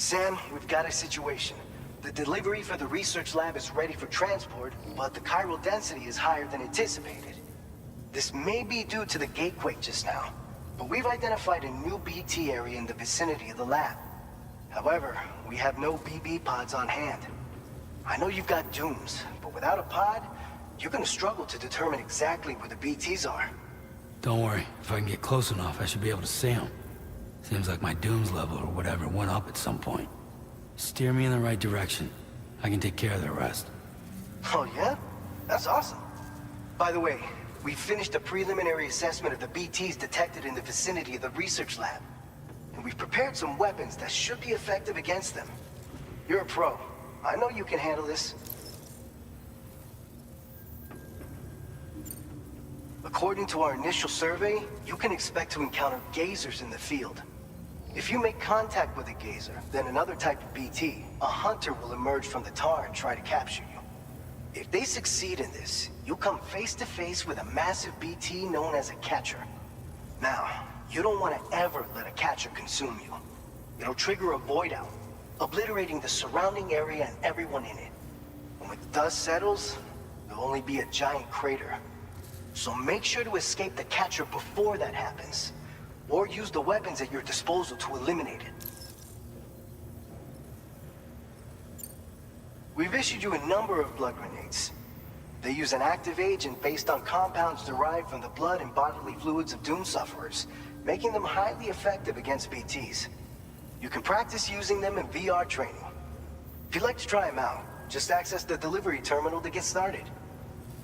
Sam, we've got a situation. The delivery for the research lab is ready for transport, but the chiral density is higher than anticipated. This may be due to the gatequake just now, but we've identified a new BT area in the vicinity of the lab. However, we have no BB pods on hand. I know you've got dooms, but without a pod, you're gonna struggle to determine exactly where the BTs are. Don't worry, if I can get close enough, I should be able to see them. Seems like my dooms level or whatever went up at some point. Steer me in the right direction. I can take care of the rest. Oh yeah? That's awesome. By the way, we finished a preliminary assessment of the BTs detected in the vicinity of the research lab. And we've prepared some weapons that should be effective against them. You're a pro. I know you can handle this. According to our initial survey, you can expect to encounter gazers in the field. If you make contact with a gazer, then another type of BT, a hunter will emerge from the tar and try to capture you. If they succeed in this, you'll come face to face with a massive BT known as a catcher. Now, you don't want to ever let a catcher consume you. It'll trigger a void out, obliterating the surrounding area and everyone in it. And when the dust settles, there'll only be a giant crater. So make sure to escape the catcher before that happens, or use the weapons at your disposal to eliminate it. We've issued you a number of blood grenades. They use an active agent based on compounds derived from the blood and bodily fluids of Doom sufferers, making them highly effective against BTs. You can practice using them in VR training. If you'd like to try them out, just access the delivery terminal to get started.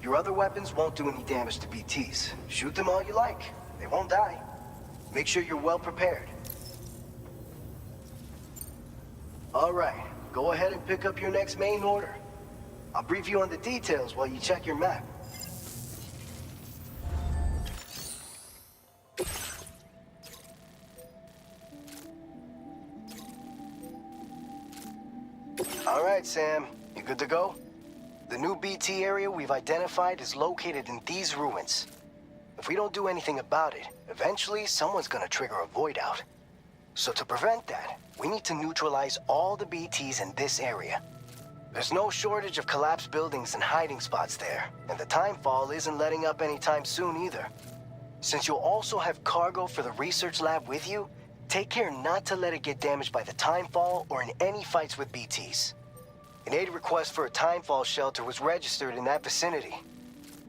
Your other weapons won't do any damage to BTs. Shoot them all you like. They won't die. Make sure you're well prepared. All right, go ahead and pick up your next main order. I'll brief you on the details while you check your map. All right, Sam, you good to go? The new BT area we've identified is located in these ruins. If we don't do anything about it, eventually someone's gonna trigger a void out. So to prevent that, we need to neutralize all the BTs in this area. There's no shortage of collapsed buildings and hiding spots there, and the timefall isn't letting up anytime soon either. Since you'll also have cargo for the research lab with you, take care not to let it get damaged by the timefall or in any fights with BTs. An aid request for a timefall shelter was registered in that vicinity.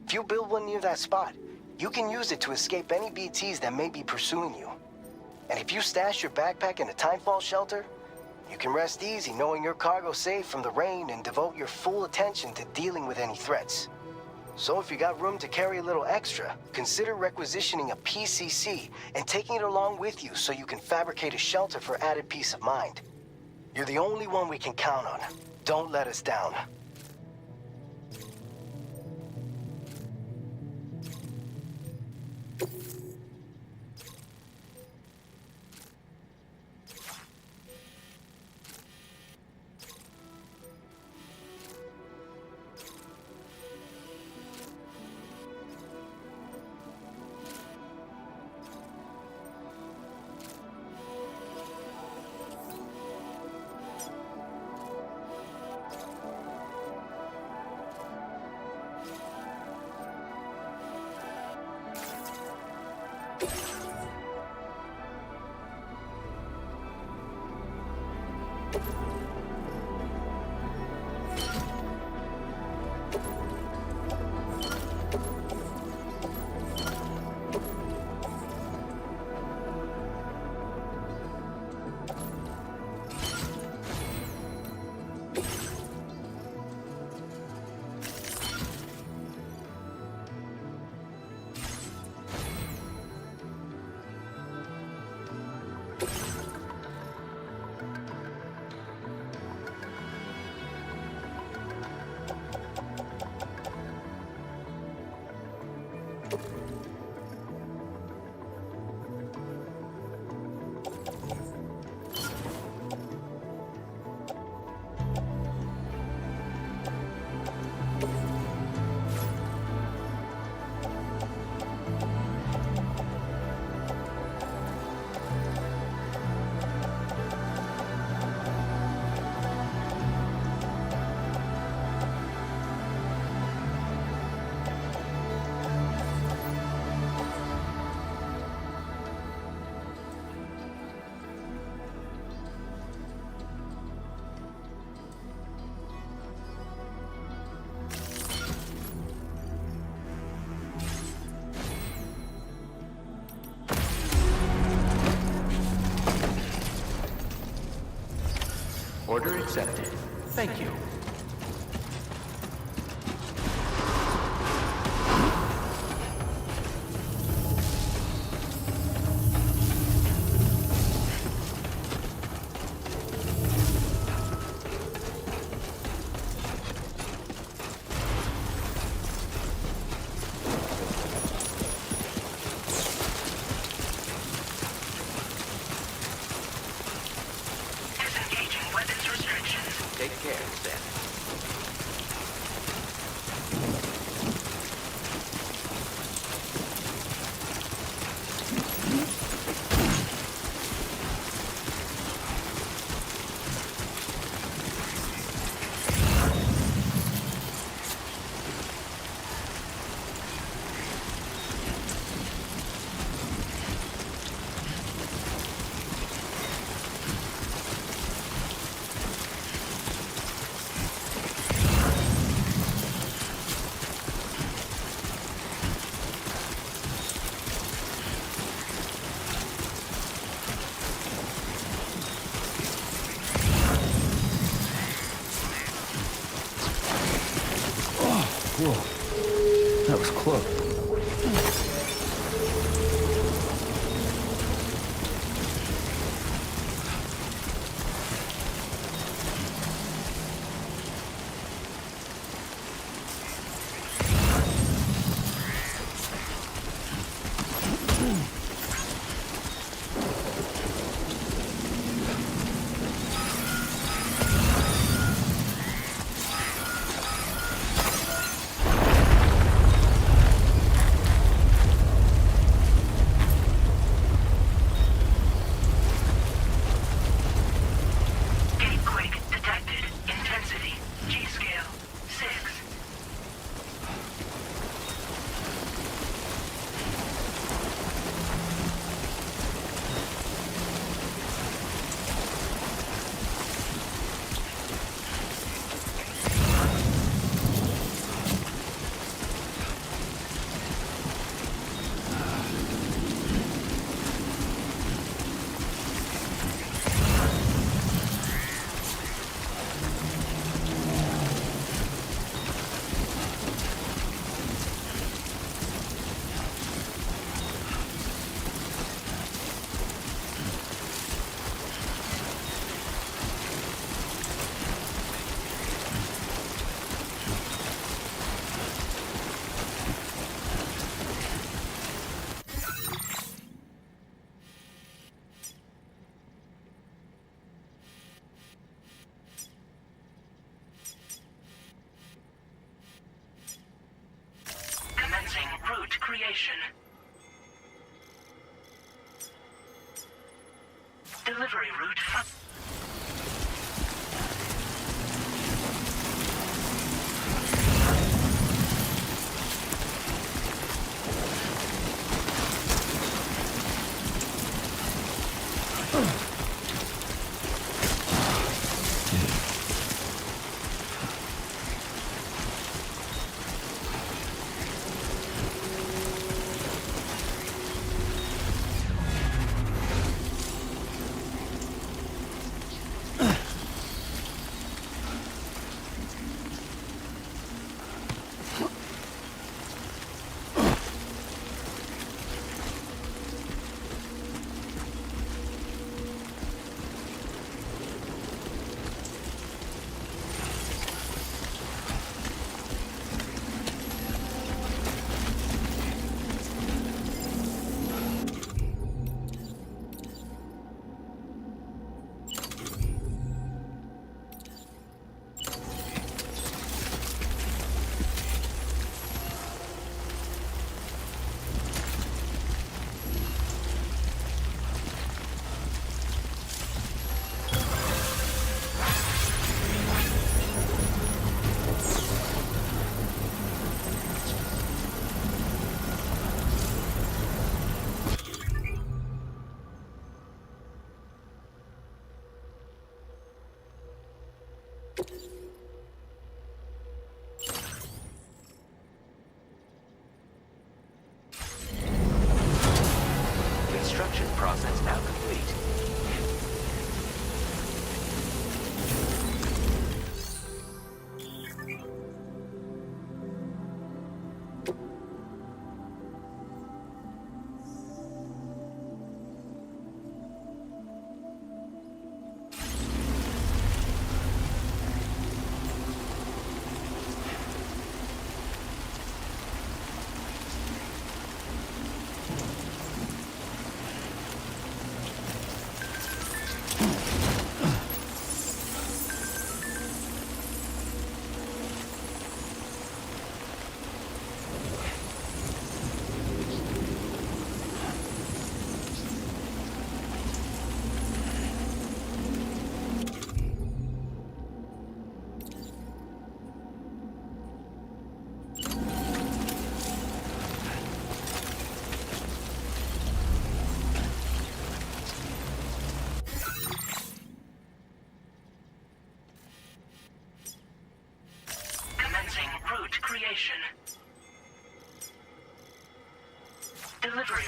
If you build one near that spot, you can use it to escape any BTs that may be pursuing you. And if you stash your backpack in a timefall shelter, you can rest easy knowing your cargo's safe from the rain and devote your full attention to dealing with any threats. So if you got room to carry a little extra, consider requisitioning a PCC and taking it along with you so you can fabricate a shelter for added peace of mind. You're the only one we can count on. Don't let us down. Order accepted. Thank you. Disengaging weapons restrictions. Take care, Sam. Whoa. That was close. Gatequake detected. Intensity. G-scale. 6. Commencing route creation. Delivery route. creation. Delivery.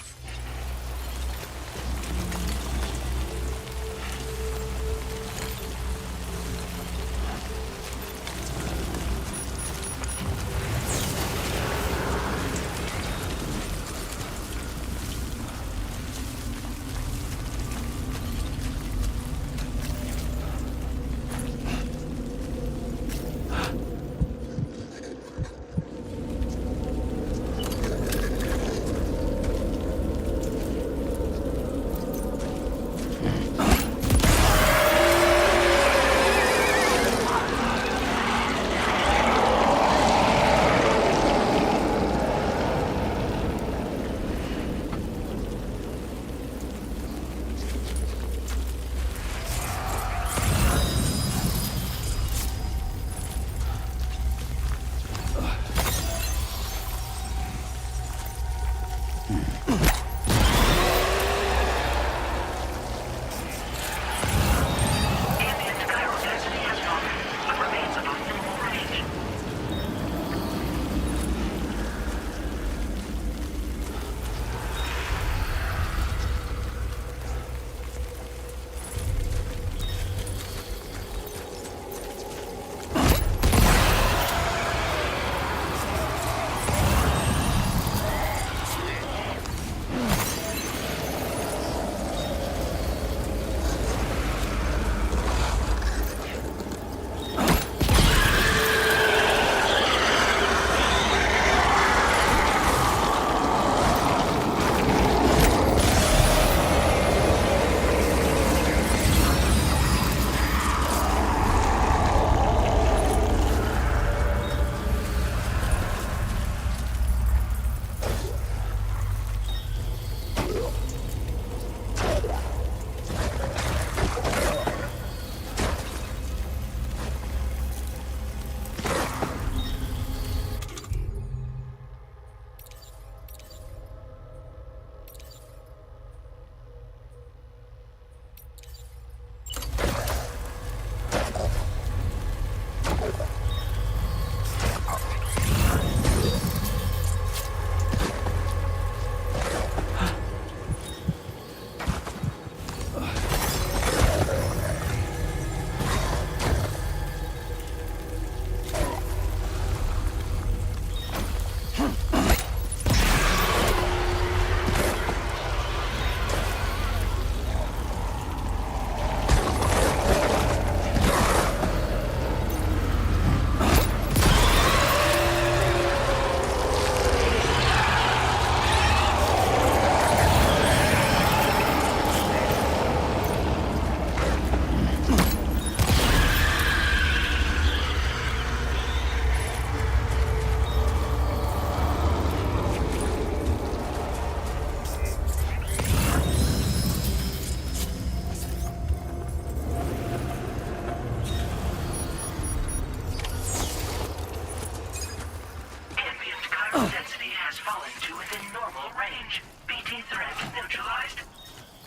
Density has fallen to within normal range. BT threat neutralized.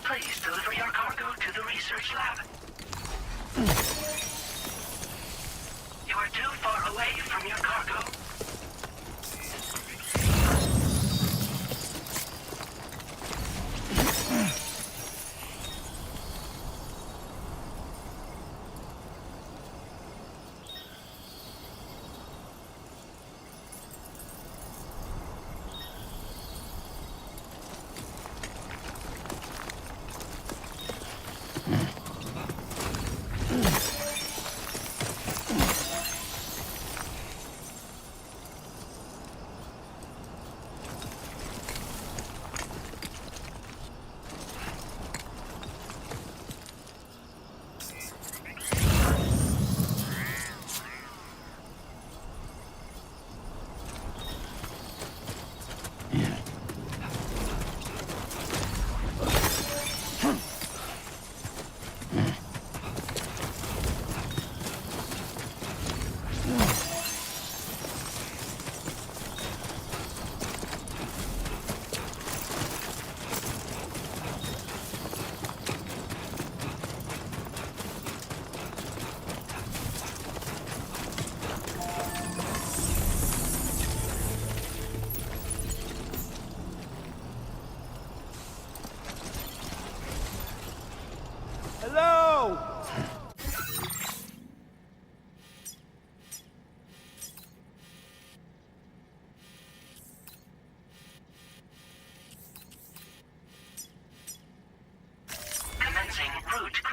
Please deliver your cargo to the research lab. You are too far away from your cargo.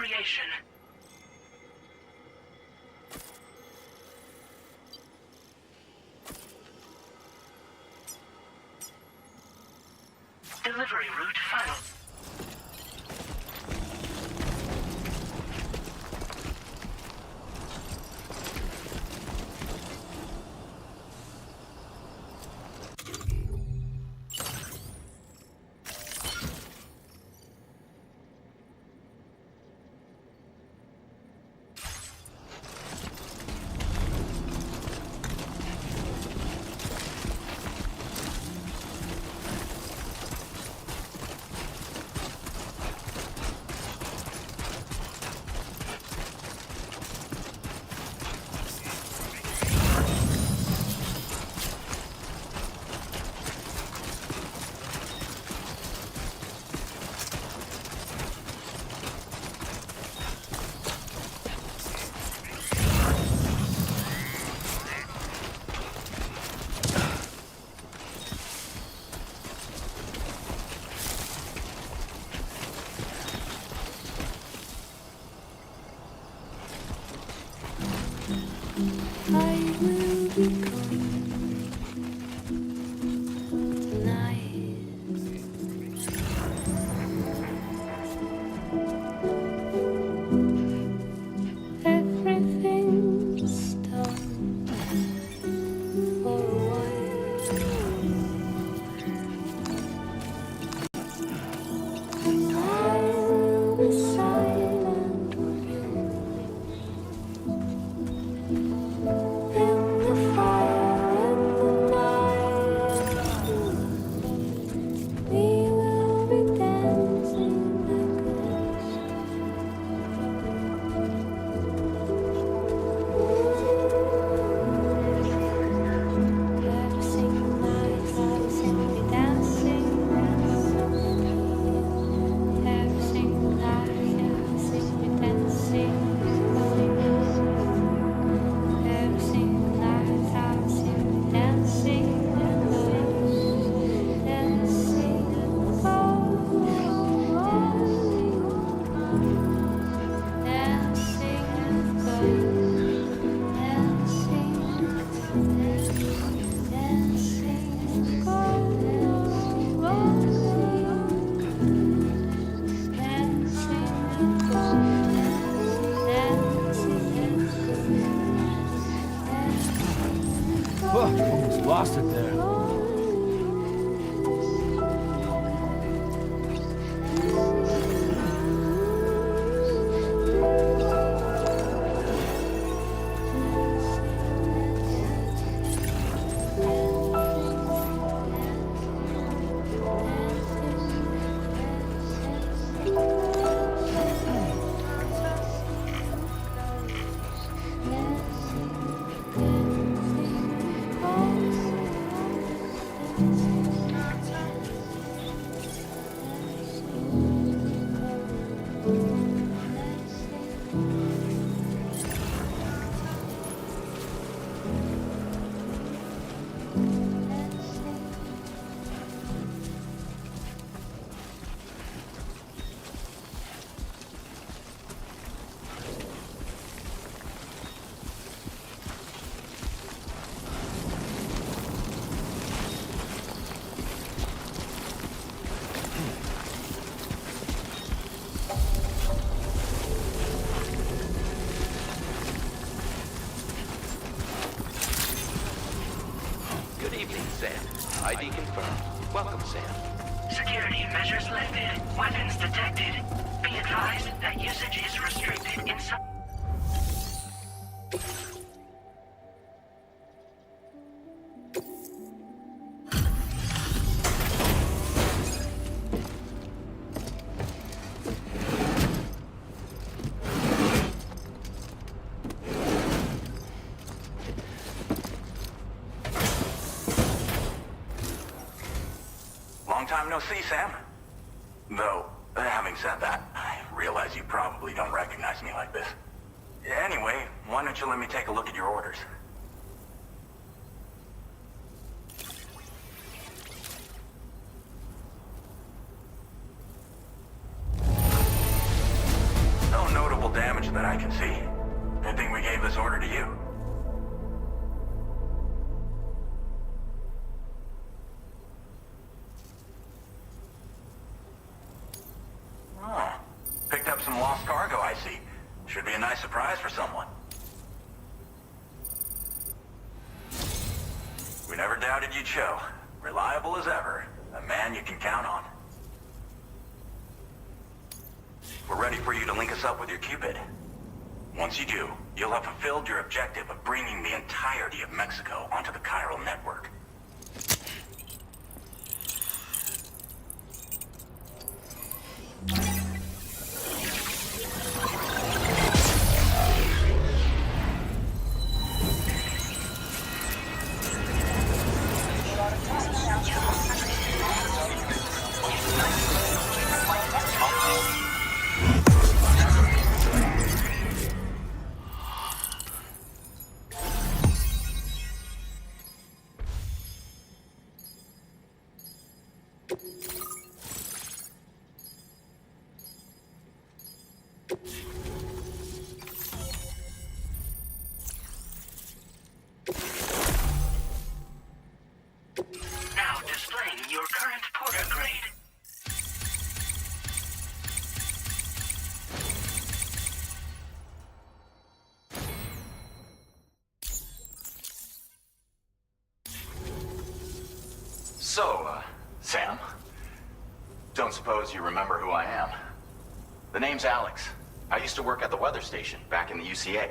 reconciliation. Delivery route final. I will be calling tonight. Everything's done for a while. I will be silent with you in the fire in the night. We will be dancing like every single night. I will be dancing. Every single night, I will be dancing. Every single night, I will be dancing. Whoa, almost lost it there. Good evening, Sam. ID confirmed. Welcome, Sam. Security measures lifted. Weapons detected. Be advised that usage is restricted inside. Long time no see, Sam. Though, having said that, I realize you probably don't recognize me like this. Anyway, why don't you let me take a look at your orders? Oh, no nice surprise for someone. We never doubted you'd show. Reliable as ever. A man you can count on. We're ready for you to link us up with your Cupid. Once you do, you'll have fulfilled your objective of bringing the entirety of Mexico onto the chiral network. Now displaying your current porter grade. So, Sam, don't suppose you remember who I am? The name's Alex. I used to work at the weather station back in the UCA.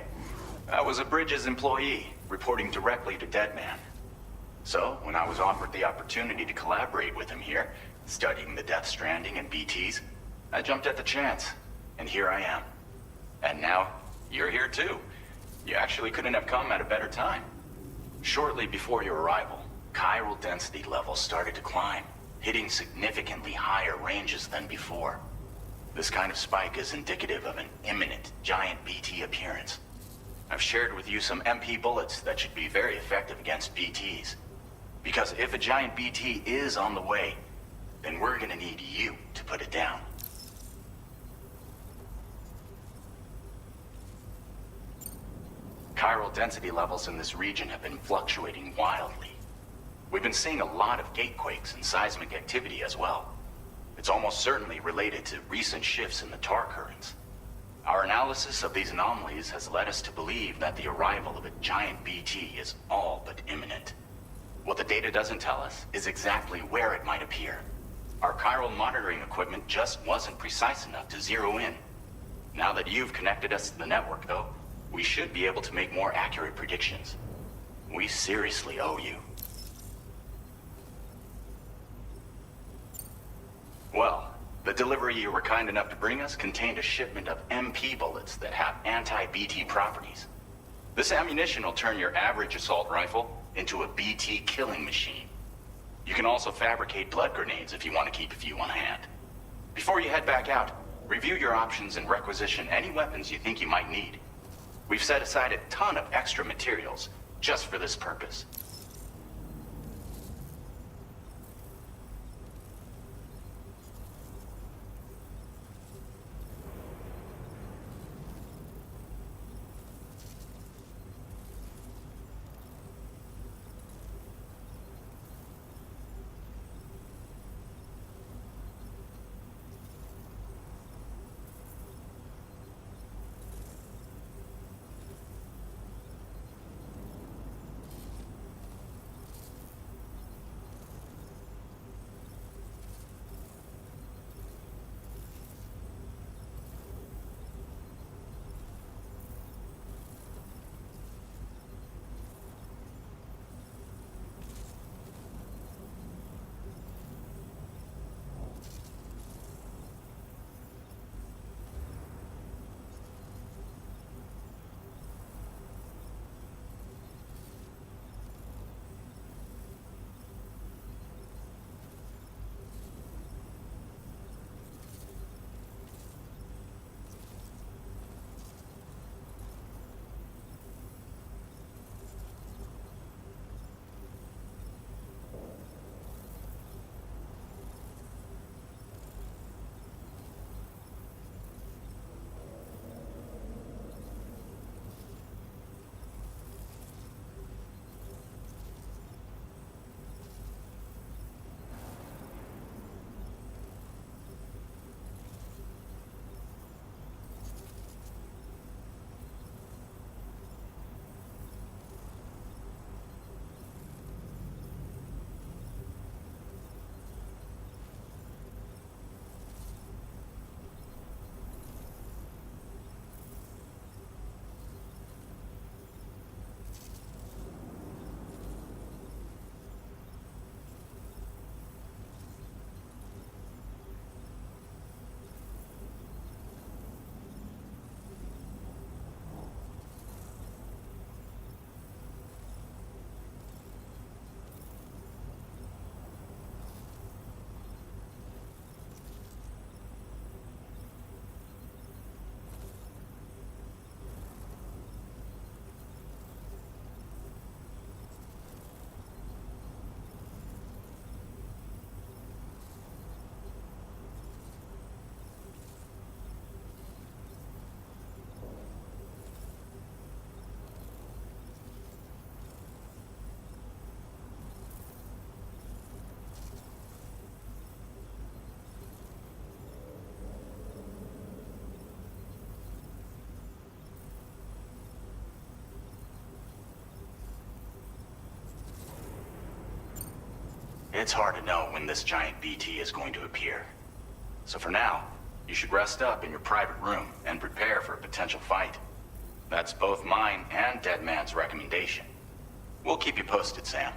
I was a Bridges employee, reporting directly to Deadman. So, when I was offered the opportunity to collaborate with him here, studying the Death Stranding and BTs, I jumped at the chance, and here I am. And now, you're here too. You actually couldn't have come at a better time. Shortly before your arrival, chiral density levels started to climb, hitting significantly higher ranges than before. This kind of spike is indicative of an imminent giant BT appearance. I've shared with you some MP bullets that should be very effective against BTs. Because if a giant BT is on the way, then we're gonna need you to put it down. Chiral density levels in this region have been fluctuating wildly. We've been seeing a lot of gatequakes and seismic activity as well. It's almost certainly related to recent shifts in the tar currents. Our analysis of these anomalies has led us to believe that the arrival of a giant BT is all but imminent. What the data doesn't tell us is exactly where it might appear. Our chiral monitoring equipment just wasn't precise enough to zero in. Now that you've connected us to the network, though, we should be able to make more accurate predictions. We seriously owe you. Well, the delivery you were kind enough to bring us contained a shipment of MP bullets that have anti-BT properties. This ammunition will turn your average assault rifle into a BT killing machine. You can also fabricate blood grenades if you want to keep a few on hand. Before you head back out, review your options and requisition any weapons you think you might need. We've set aside a ton of extra materials just for this purpose. It's hard to know when this giant BT is going to appear. So for now, you should rest up in your private room and prepare for a potential fight. That's both mine and Deadman's recommendation. We'll keep you posted, Sam.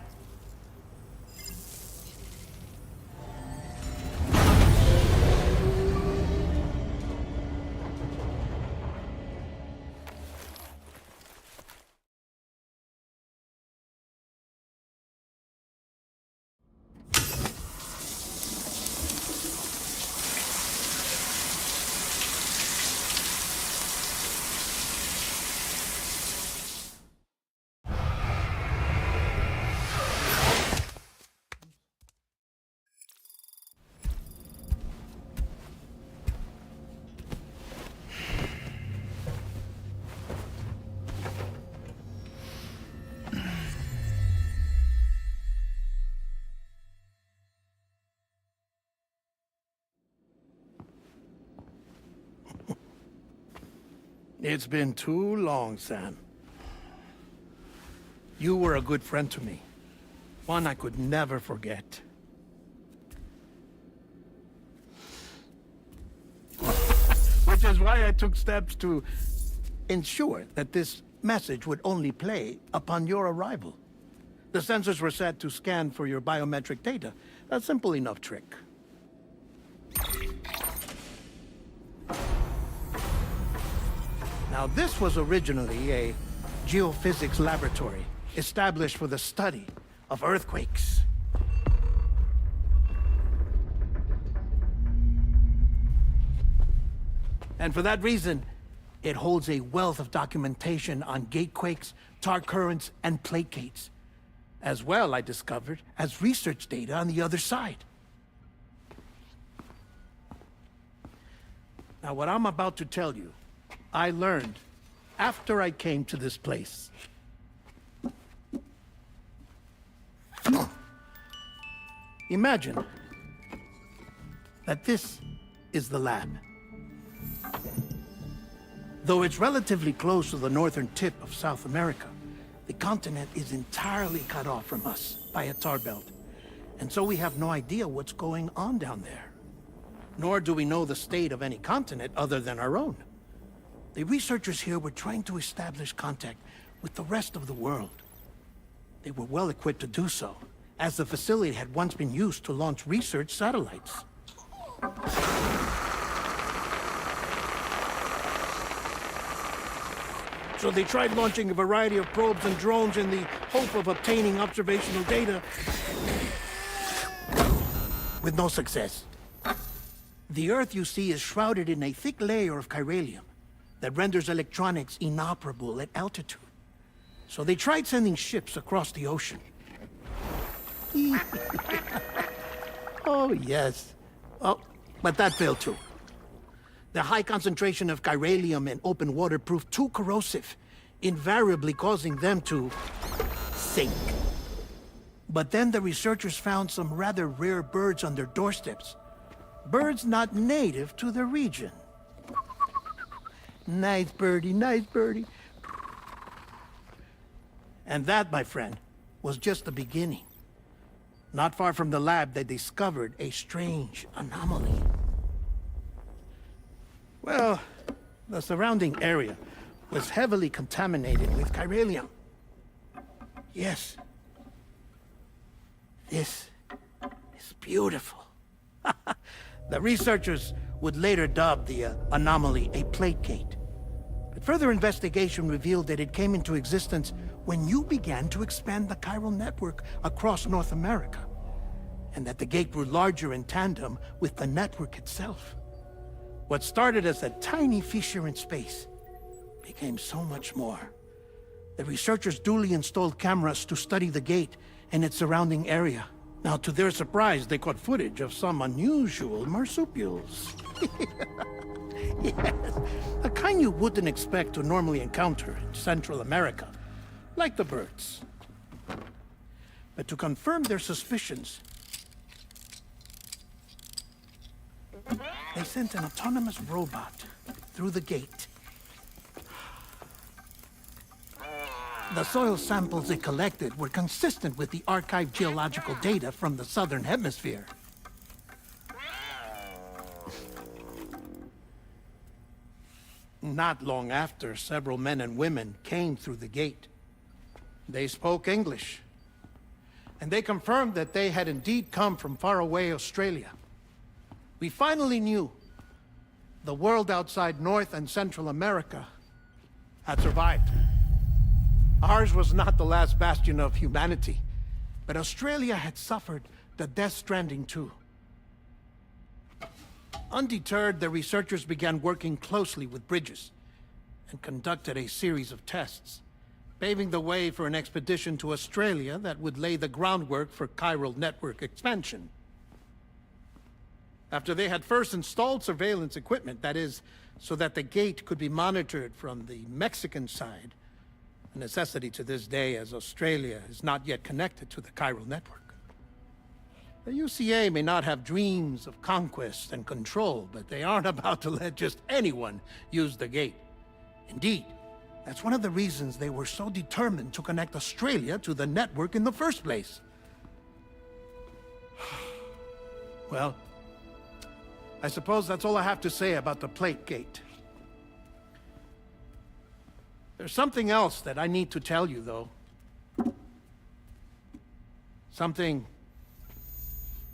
It's been too long, Sam. You were a good friend to me. One I could never forget. Which is why I took steps to ensure that this message would only play upon your arrival. The sensors were set to scan for your biometric data. A simple enough trick. Now, this was originally a geophysics laboratory established for the study of earthquakes. And for that reason, it holds a wealth of documentation on gatequakes, tar currents, and placates. As well, I discovered, as research data on the other side. Now, what I'm about to tell you, I learned after I came to this place. Imagine that this is the lab. Though it's relatively close to the northern tip of South America, the continent is entirely cut off from us by a tar belt. And so we have no idea what's going on down there. Nor do we know the state of any continent other than our own. The researchers here were trying to establish contact with the rest of the world. They were well equipped to do so, as the facility had once been used to launch research satellites. So they tried launching a variety of probes and drones in the hope of obtaining observational data, with no success. The Earth, you see, is shrouded in a thick layer of chiralium that renders electronics inoperable at altitude. So they tried sending ships across the ocean. Oh, yes. Oh, but that failed too. The high concentration of chiralium in open water proved too corrosive, invariably causing them to sink. But then the researchers found some rather rare birds on their doorsteps. Birds not native to the region. Nice birdie, nice birdie. And that, my friend, was just the beginning. Not far from the lab, they discovered a strange anomaly. Well, the surrounding area was heavily contaminated with chiralium. Yes. This is beautiful. The researchers would later dub the anomaly a plate gate. But further investigation revealed that it came into existence when you began to expand the chiral network across North America, and that the gate grew larger in tandem with the network itself. What started as a tiny fissure in space became so much more. The researchers duly installed cameras to study the gate and its surrounding area. Now, to their surprise, they caught footage of some unusual marsupials. Yes, a kind you wouldn't expect to normally encounter in Central America, like the birds. But to confirm their suspicions, they sent an autonomous robot through the gate. The soil samples it collected were consistent with the archived geological data from the southern hemisphere. Not long after, several men and women came through the gate. They spoke English, and they confirmed that they had indeed come from faraway Australia. We finally knew the world outside North and Central America had survived. Ours was not the last bastion of humanity, but Australia had suffered the death stranding too. Undeterred, the researchers began working closely with Bridges and conducted a series of tests, paving the way for an expedition to Australia that would lay the groundwork for chiral network expansion. After they had first installed surveillance equipment, that is, so that the gate could be monitored from the Mexican side, a necessity to this day as Australia is not yet connected to the chiral network. The UCA may not have dreams of conquest and control, but they aren't about to let just anyone use the gate. Indeed, that's one of the reasons they were so determined to connect Australia to the network in the first place. Well, I suppose that's all I have to say about the plate gate. There's something else that I need to tell you, though. Something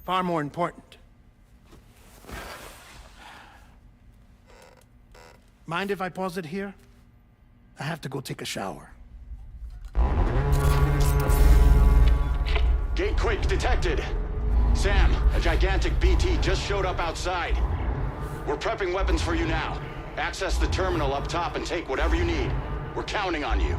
far more important. Mind if I pause it here? I have to go take a shower. Gate quake detected. Sam, a gigantic BT just showed up outside. We're prepping weapons for you now. Access the terminal up top and take whatever you need. We're counting on you.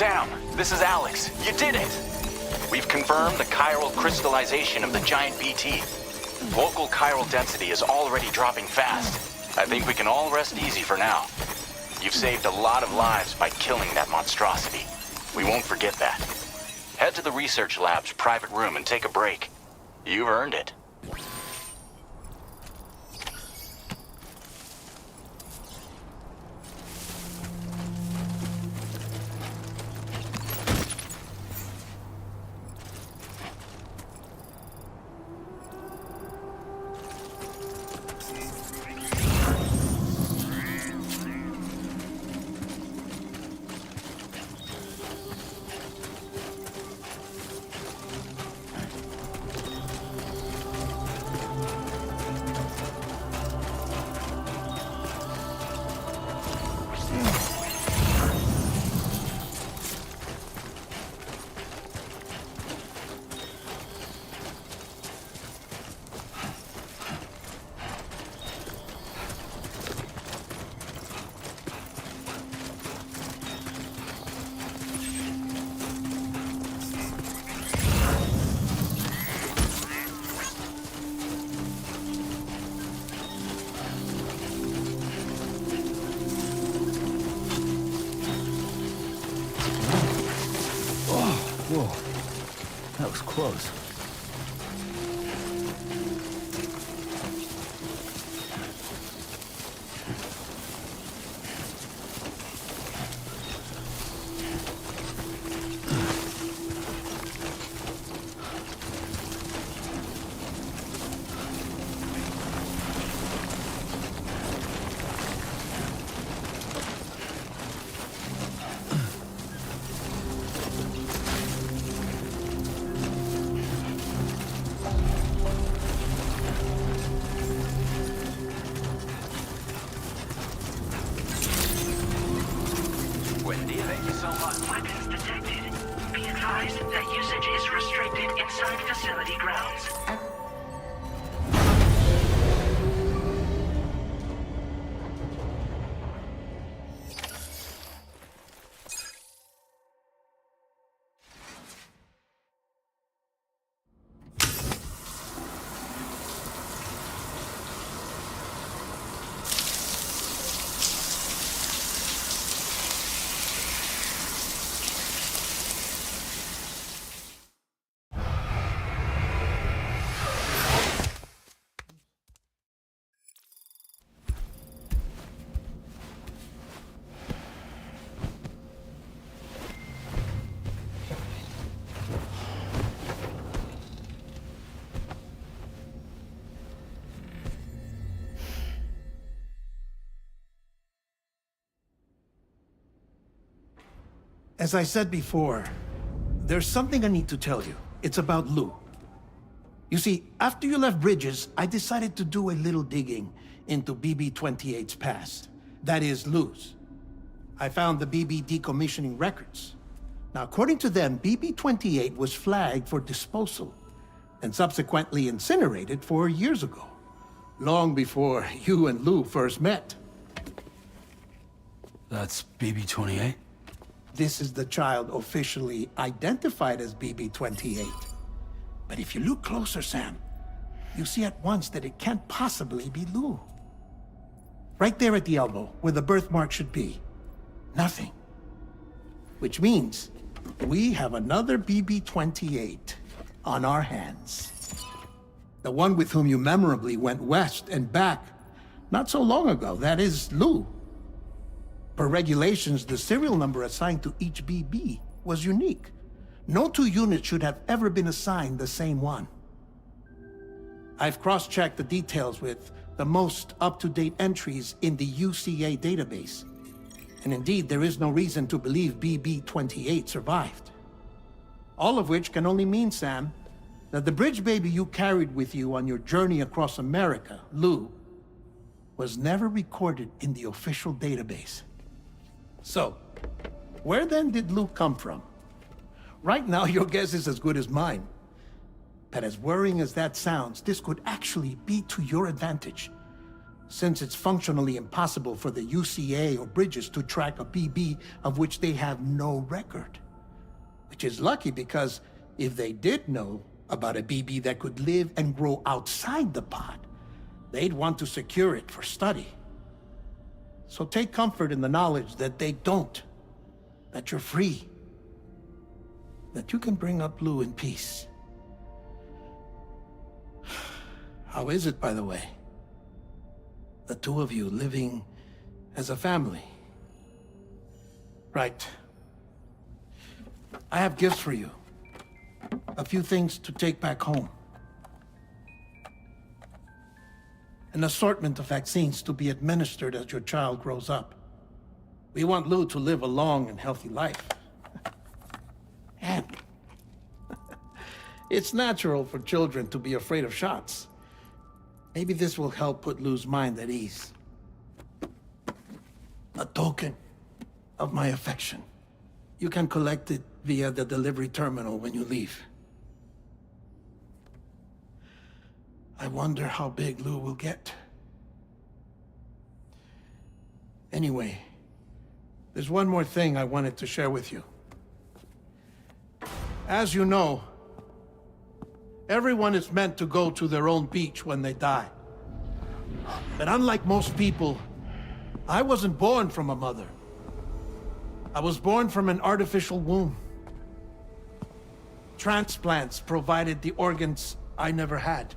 Sam, this is Alex. You did it! We've confirmed the chiral crystallization of the giant BT. Local chiral density is already dropping fast. I think we can all rest easy for now. You've saved a lot of lives by killing that monstrosity. We won't forget that. Head to the research lab's private room and take a break. You've earned it. Whoa, that was close. Weapons detected. Be advised that usage is restricted inside facility grounds. As I said before, there's something I need to tell you. It's about Lou. You see, after you left Bridges, I decided to do a little digging into BB-28's past. That is, Lou's. I found the BB decommissioning records. Now, according to them, BB-28 was flagged for disposal and subsequently incinerated 4 years ago, long before you and Lou first met. That's BB-28? This is the child officially identified as BB-28. But if you look closer, Sam, you see at once that it can't possibly be Lou. Right there at the elbow, where the birthmark should be. Nothing. Which means we have another BB-28 on our hands. The one with whom you memorably went west and back not so long ago, that is Lou. Per regulations, the serial number assigned to each BB was unique. No two units should have ever been assigned the same one. I've cross-checked the details with the most up-to-date entries in the UCA database. And indeed, there is no reason to believe BB-28 survived. All of which can only mean, Sam, that the bridge baby you carried with you on your journey across America, Lou, was never recorded in the official database. So, where then did Lou come from? Right now, your guess is as good as mine. But as worrying as that sounds, this could actually be to your advantage. since it's functionally impossible for the UCA or Bridges to track a BB of which they have no record. Which is lucky because if they did know about a BB that could live and grow outside the pod, they'd want to secure it for study. So take comfort in the knowledge that they don't, that you're free, that you can bring up Lou in peace. How is it, by the way? The two of you living as a family. Right. I have gifts for you. A few things to take back home. An assortment of vaccines to be administered as your child grows up. We want Lou to live a long and healthy life. And it's natural for children to be afraid of shots. Maybe this will help put Lou's mind at ease. A token of my affection. You can collect it via the delivery terminal when you leave. I wonder how big Lou will get. Anyway, there's one more thing I wanted to share with you. As you know, everyone is meant to go to their own beach when they die. But unlike most people, I wasn't born from a mother. I was born from an artificial womb. Transplants provided the organs I never had.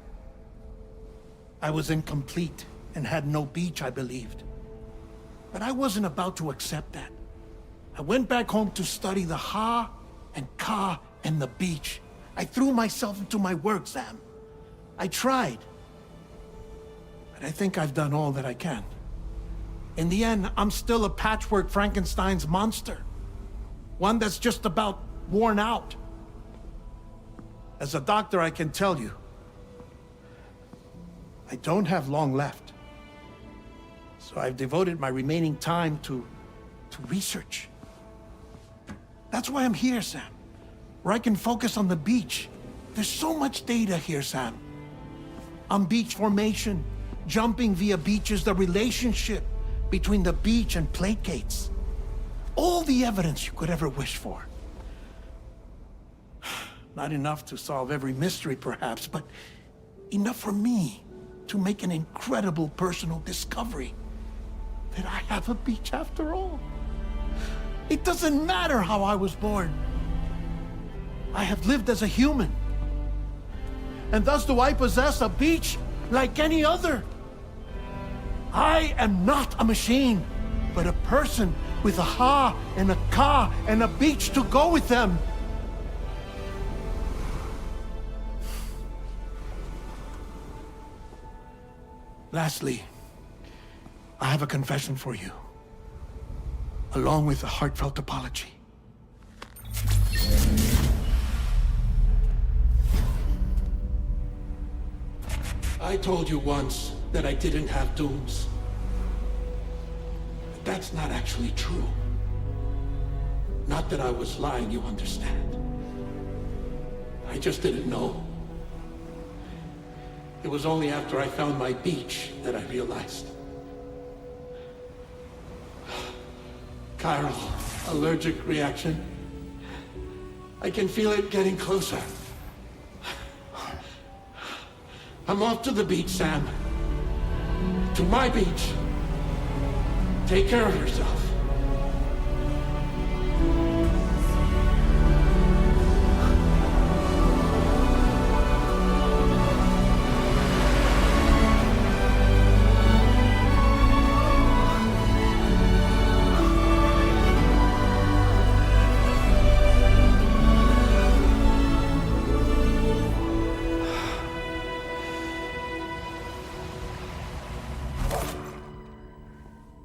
I was incomplete and had no beach, I believed. But I wasn't about to accept that. I went back home to study the Ha and Ka and the beach. I threw myself into my work, Sam. I tried. But I think I've done all that I can. In the end, I'm still a patchwork Frankenstein's monster. One that's just about worn out. As a doctor, I can tell you, I don't have long left. So I've devoted my remaining time to research. That's why I'm here, Sam. Where I can focus on the beach. There's so much data here, Sam. On beach formation, jumping via beaches, the relationship between the beach and plate gates. All the evidence you could ever wish for. Not enough to solve every mystery, perhaps, but enough for me to make an incredible personal discovery. That I have a beach after all. It doesn't matter how I was born. I have lived as a human. And thus do I possess a beach like any other. I am not a machine, but a person with a Ha and a Ka and a beach to go with them. Lastly, I have a confession for you, along with a heartfelt apology. I told you once that I didn't have dooms. But that's not actually true. Not that I was lying, you understand. I just didn't know. It was only after I found my beach that I realized. Chiral allergic reaction. I can feel it getting closer. I'm off to the beach, Sam. To my beach. Take care of yourself.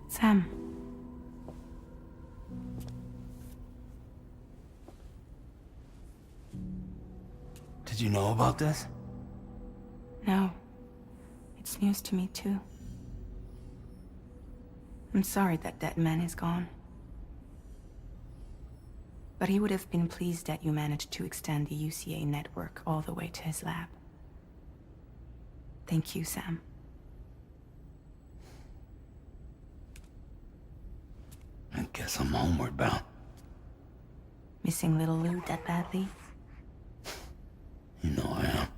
Sam. Did you know about this? No. It's news to me, too. I'm sorry that man is gone. But he would have been pleased that you managed to extend the UCA network all the way to his lab. Thank you, Sam. Guess I'm homeward bound. Missing little Lou that badly? You know I am.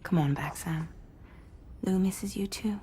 Come on back, Sam. Lou misses you too.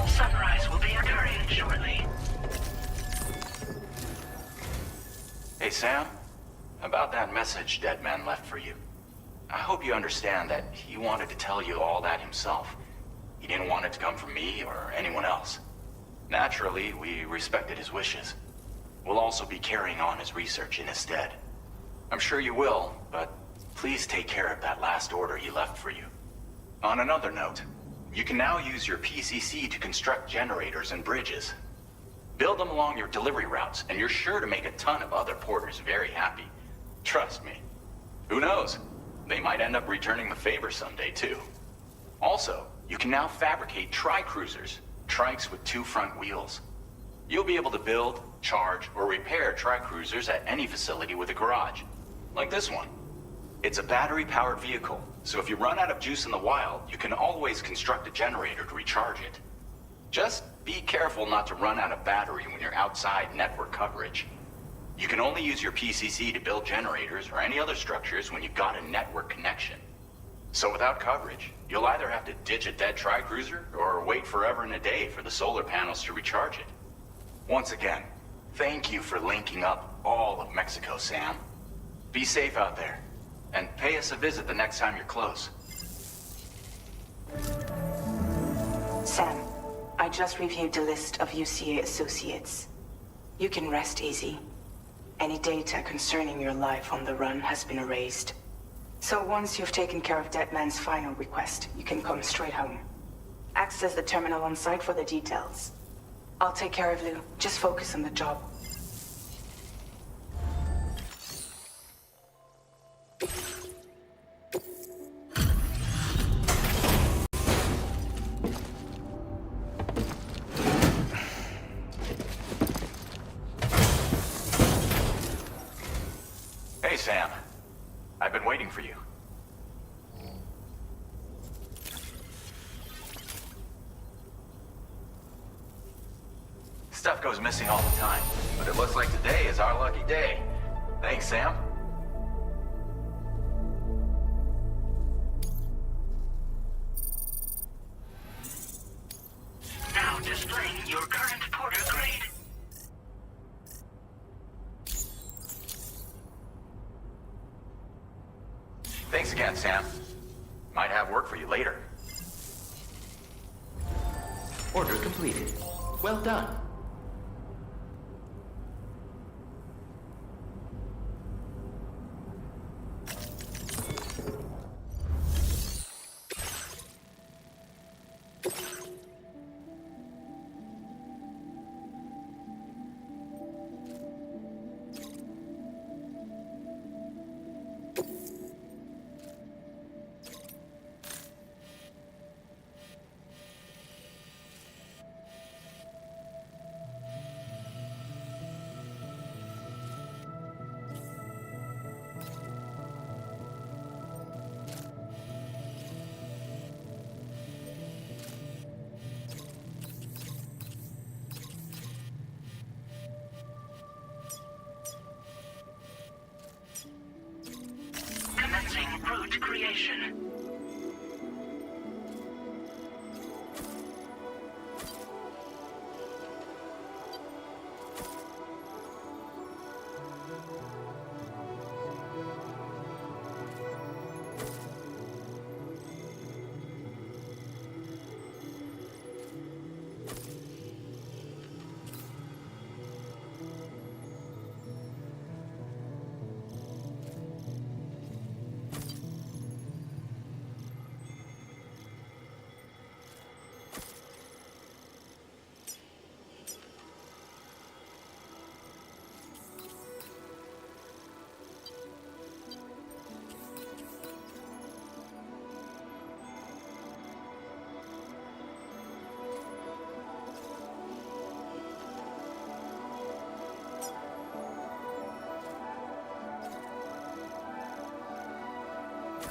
Sunrise will be occurring shortly. Hey, Sam. About that message Deadman left for you. I hope you understand that he wanted to tell you all that himself. He didn't want it to come from me or anyone else. Naturally, we respected his wishes. We'll also be carrying on his research in his stead. I'm sure you will, but please take care of that last order he left for you. On another note, you can now use your PCC to construct generators and bridges. Build them along your delivery routes, and you're sure to make a ton of other porters very happy. Trust me. Who knows? They might end up returning the favor someday, too. Also, you can now fabricate tri-cruisers, trikes with 2 front wheels. You'll be able to build, charge, or repair tri-cruisers at any facility with a garage, like this one. It's a battery-powered vehicle, so if you run out of juice in the wild, you can always construct a generator to recharge it. Just be careful not to run out of battery when you're outside network coverage. You can only use your PCC to build generators or any other structures when you've got a network connection. So without coverage, you'll either have to ditch a dead tri-cruiser or wait forever and a day for the solar panels to recharge it. Once again, thank you for linking up all of Mexico, Sam. Be safe out there, and pay us a visit the next time you're close. Sam, I just reviewed the list of UCA associates. You can rest easy. Any data concerning your life on the run has been erased. So once you've taken care of Deadman's final request, you can come straight home. Access the terminal on site for the details. I'll take care of Lou. Just focus on the job. Hey, Sam. I've been waiting for you. Stuff goes missing all the time, but it looks like today is our lucky day. Thanks, Sam. Now displaying your current porter grade. Thanks again, Sam. Might have work for you later. Order completed. Well done. Commencing route creation.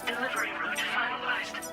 Delivery route finalized.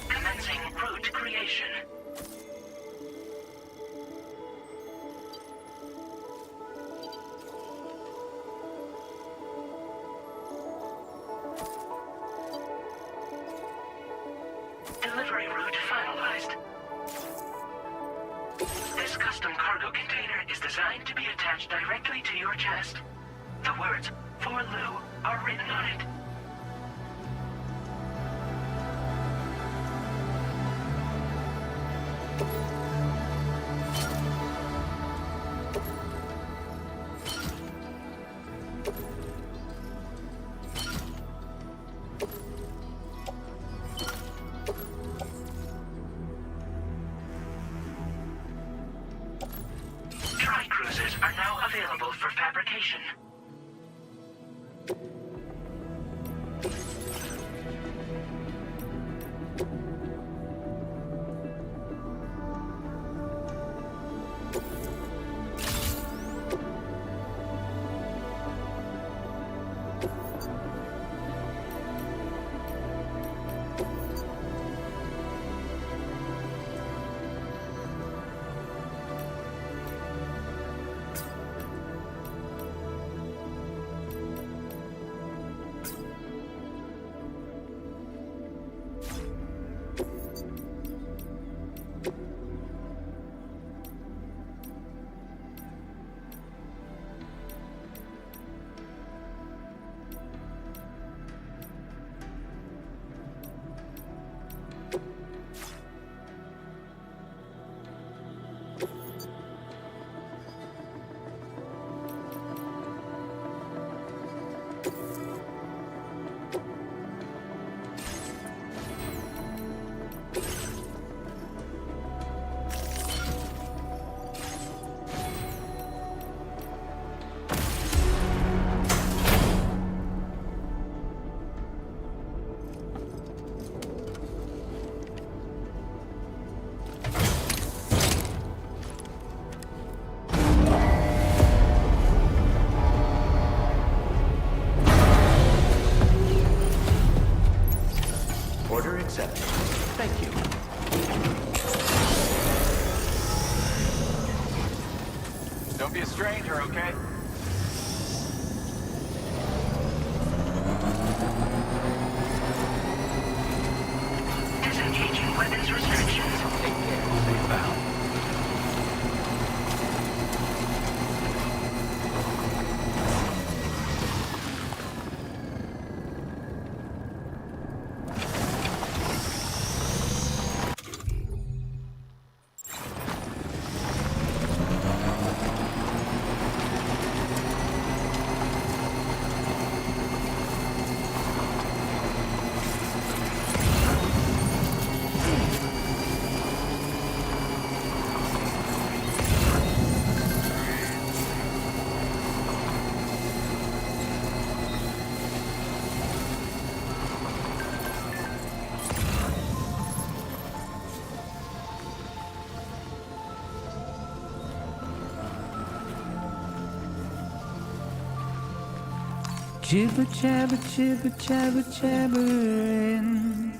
Commencing route creation. Delivery route finalized. This custom cargo container is designed to be attached directly to your chest. The words, "For Lou," are written on it. Dry cruisers are now available for fabrication. Thank you. Don't be a stranger, okay? Disengaging weapons restrictions. Take care. Stay bound. Jibber jabber, jibber jabber, jabbering.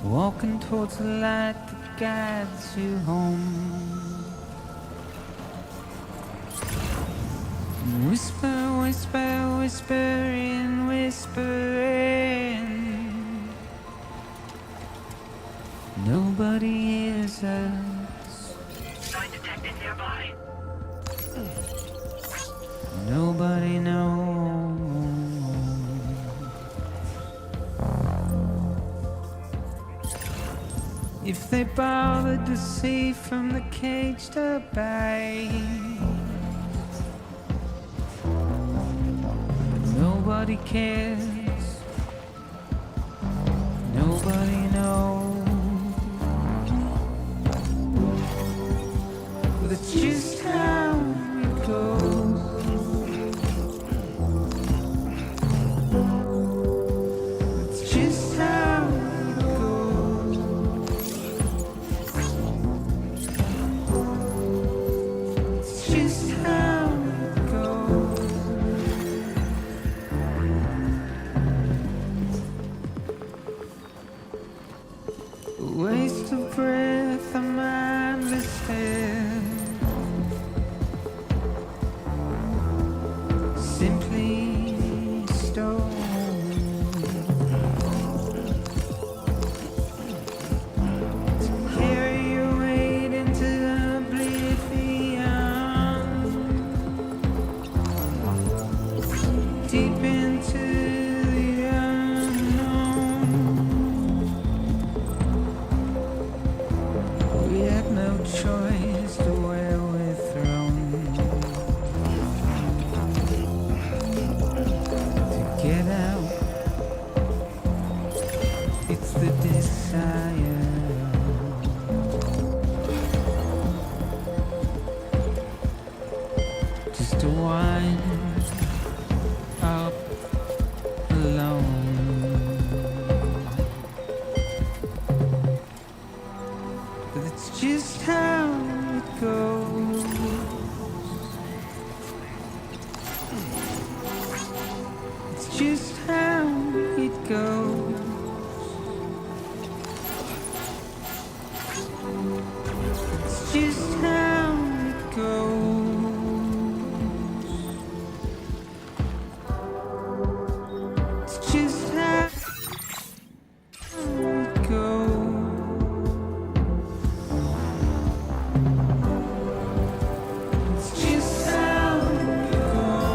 Walking towards the light that guides you home. Whisper, whisper, whispering, whispering. Nobody hears us. Sign detected nearby. Nobody knows. If they bothered to see from the cage to bay. But nobody cares. Nobody knows. But it's just how it goes. Waste of breath, a mindless stare. Simply stone. To carry your weight into oblivion. Deep into the unknown. We have no choice to where we're thrown. To get out, it's the desire. Just to wind up alone. But it's just how it goes. It's just how it goes. It's just how it goes. It's just how it goes. It's just how it goes.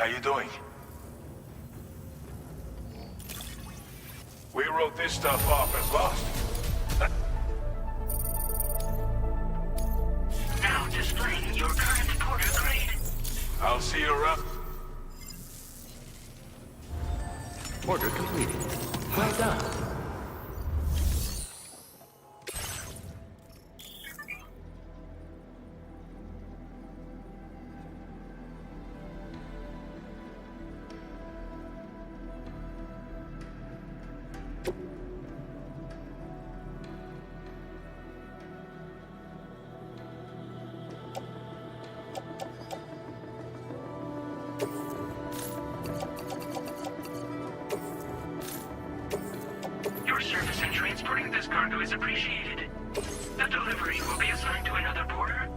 you doing? We wrote this stuff off as lost. Now displaying your current Porter grade. I'll see you around. Order completed. Well done. Your service in transporting this cargo is appreciated. The delivery will be assigned to another porter.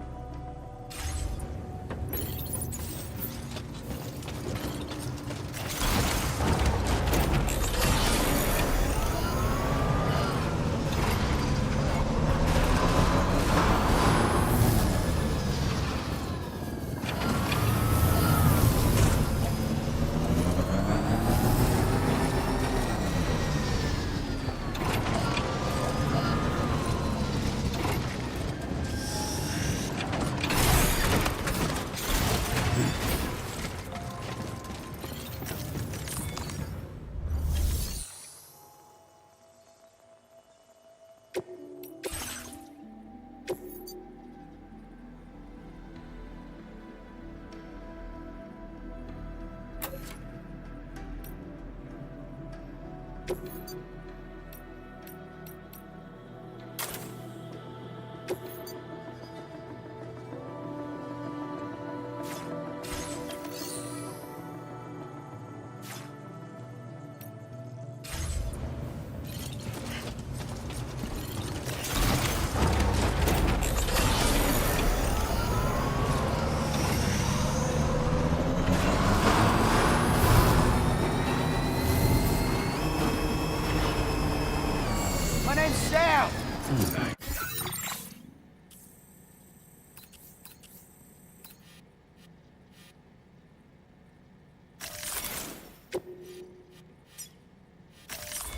My name's Sam.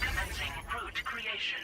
Commencing route creation.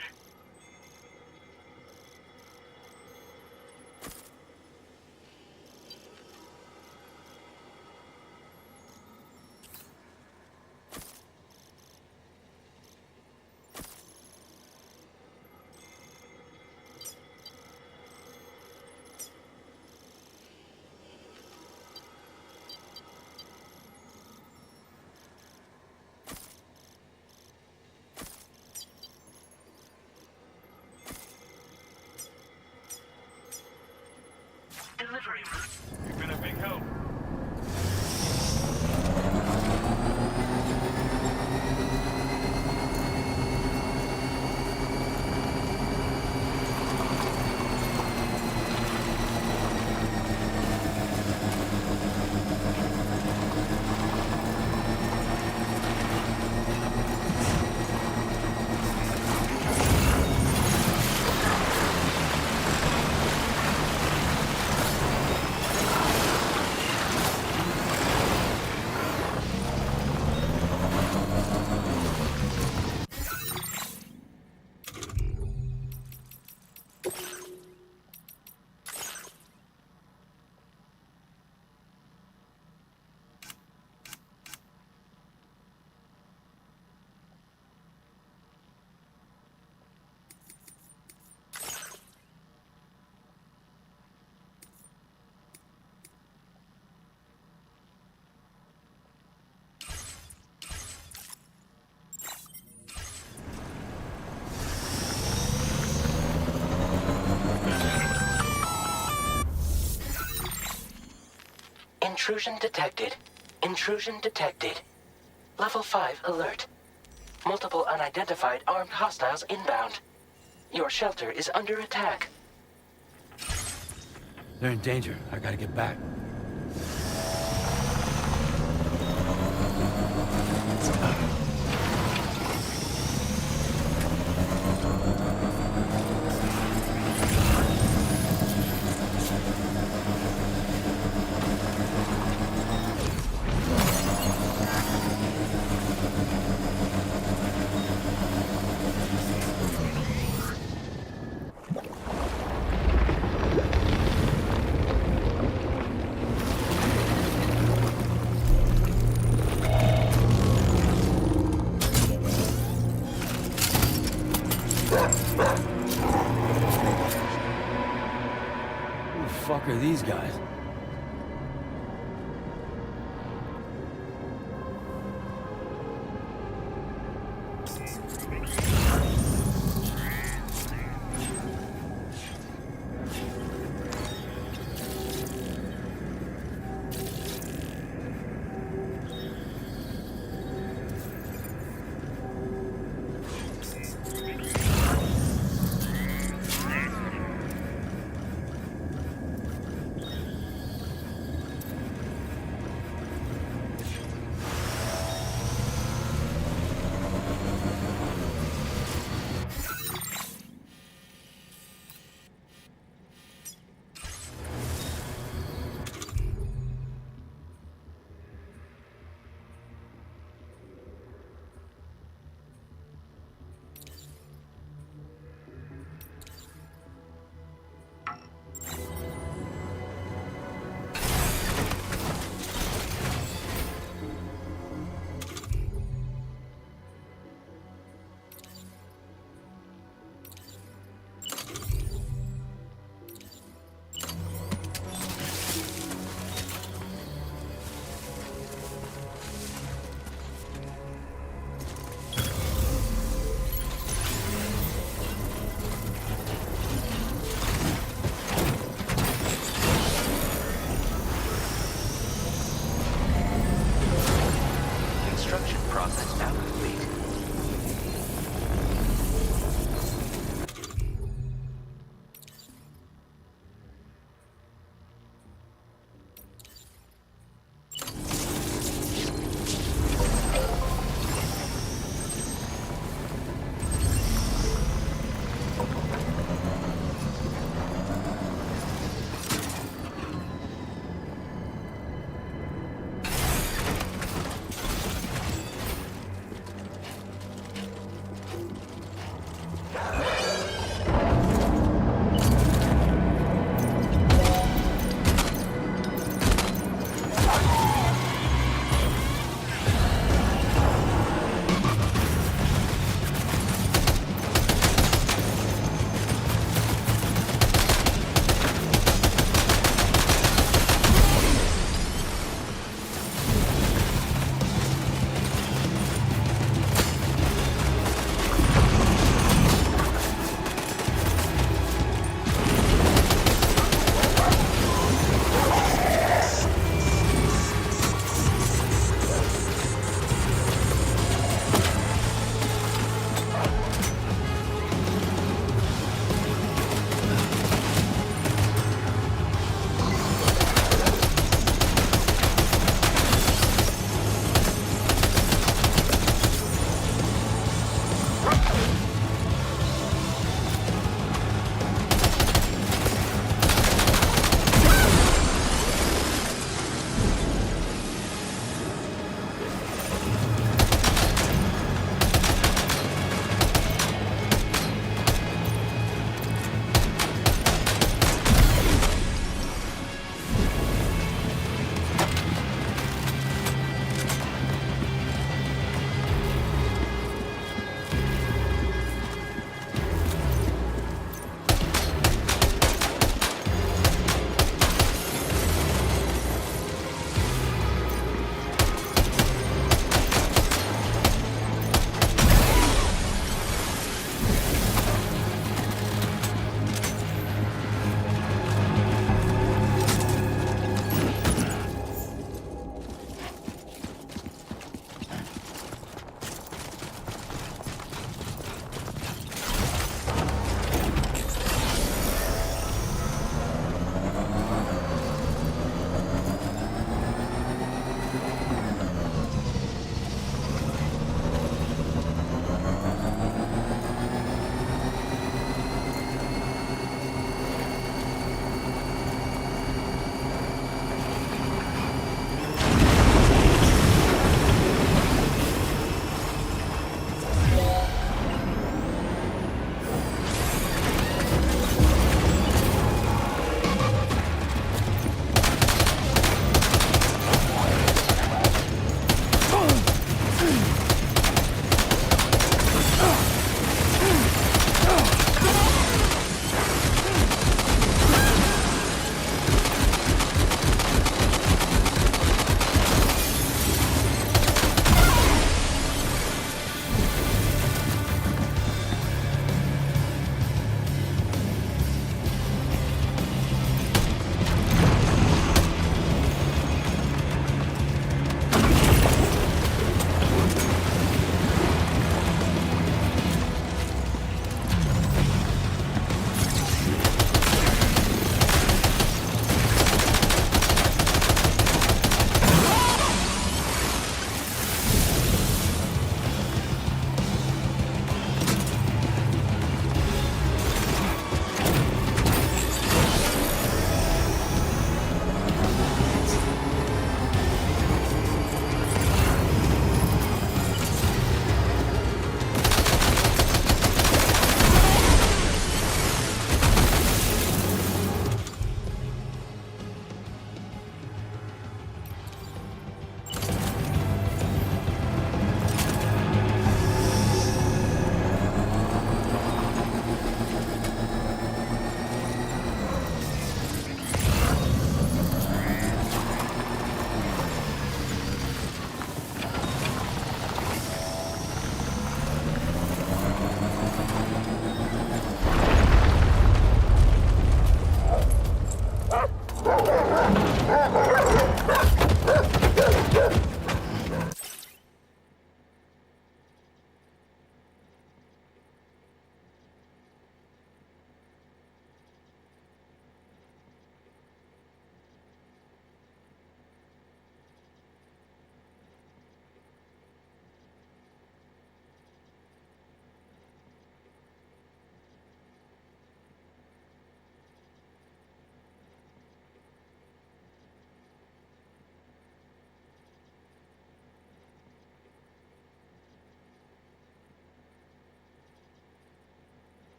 Delivery route. You've been a big help. Intrusion detected. Intrusion detected. Level 5 alert. Multiple unidentified armed hostiles inbound. Your shelter is under attack. They're in danger. I gotta get back. fuck are these guys?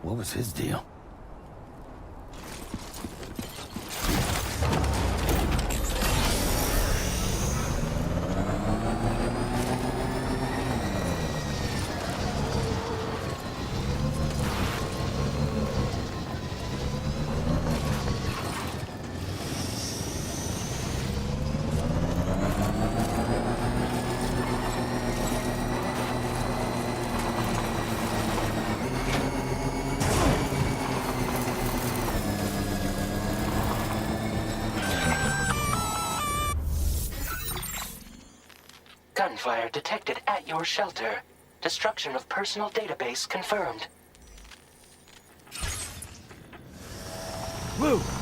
What was his deal? Gunfire detected at your shelter. Destruction of personal database confirmed. Move!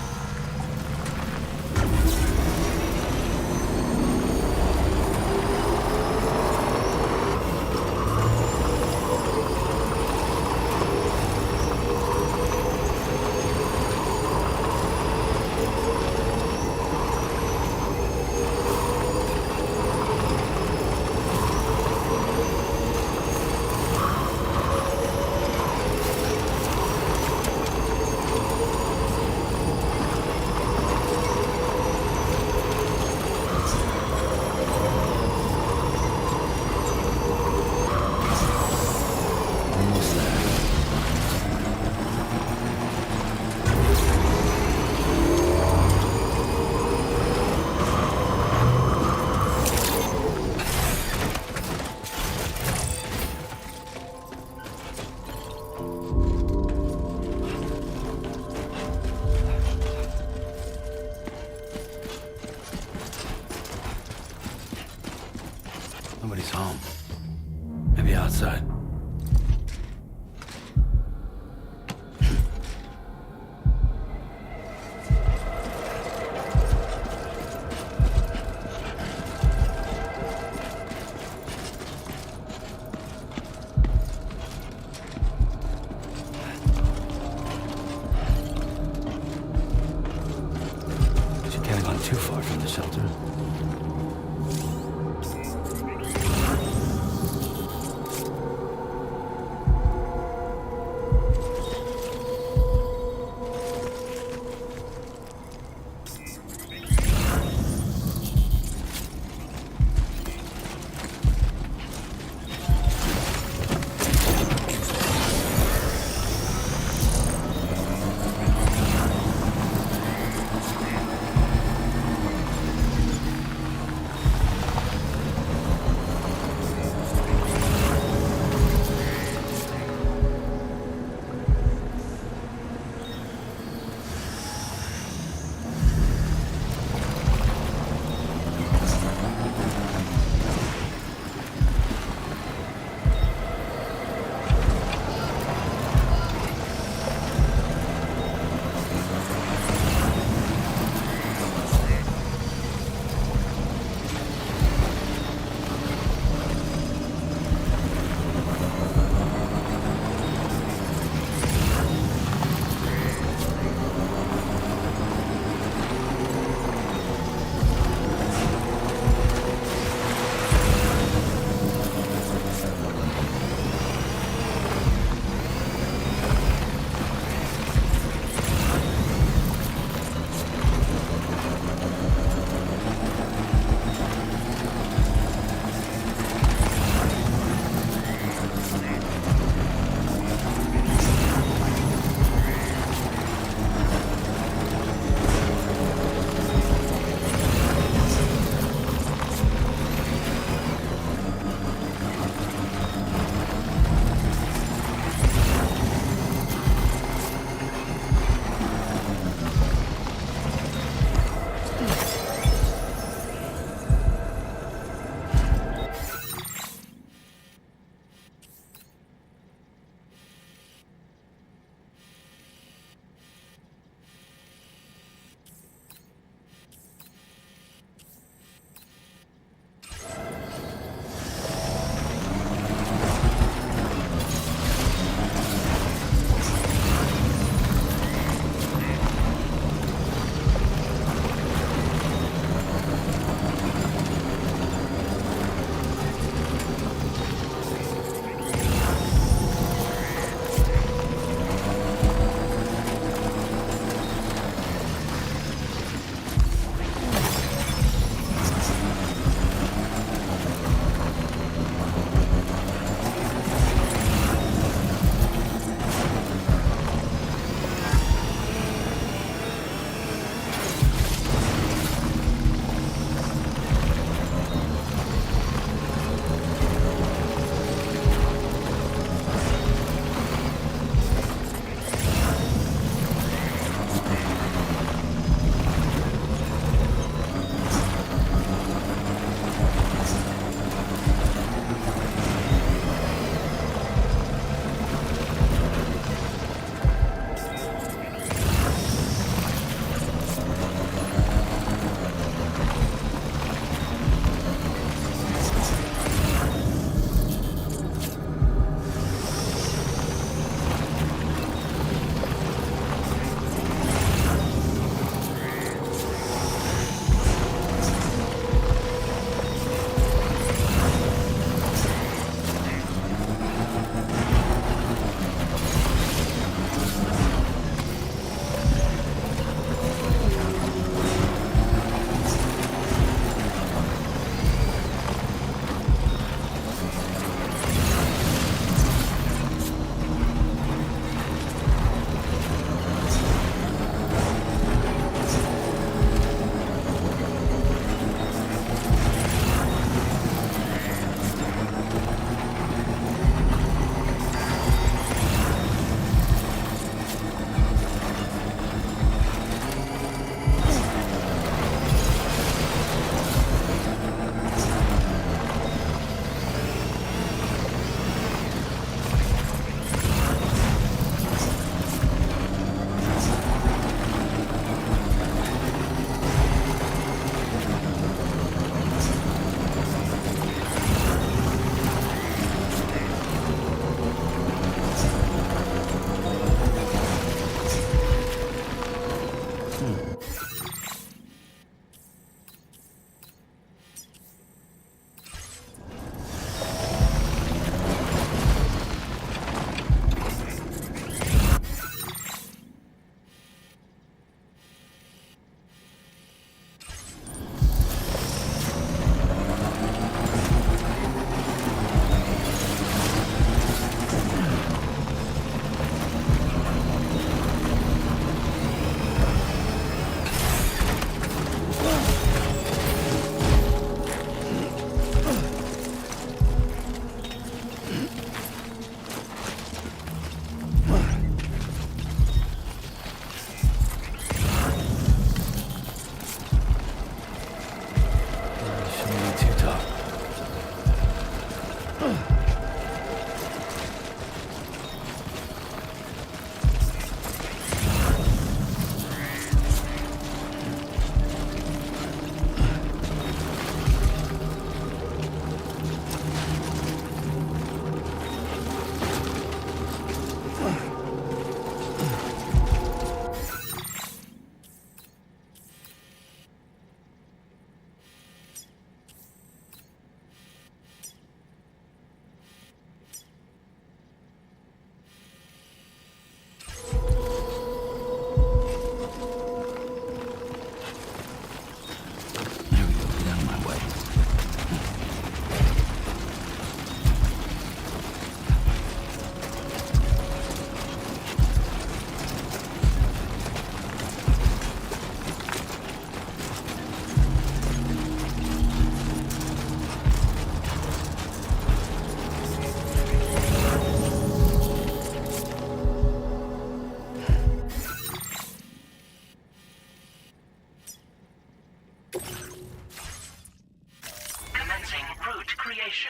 Nobody's home. Maybe outside. She can't have gone too far from the shelter.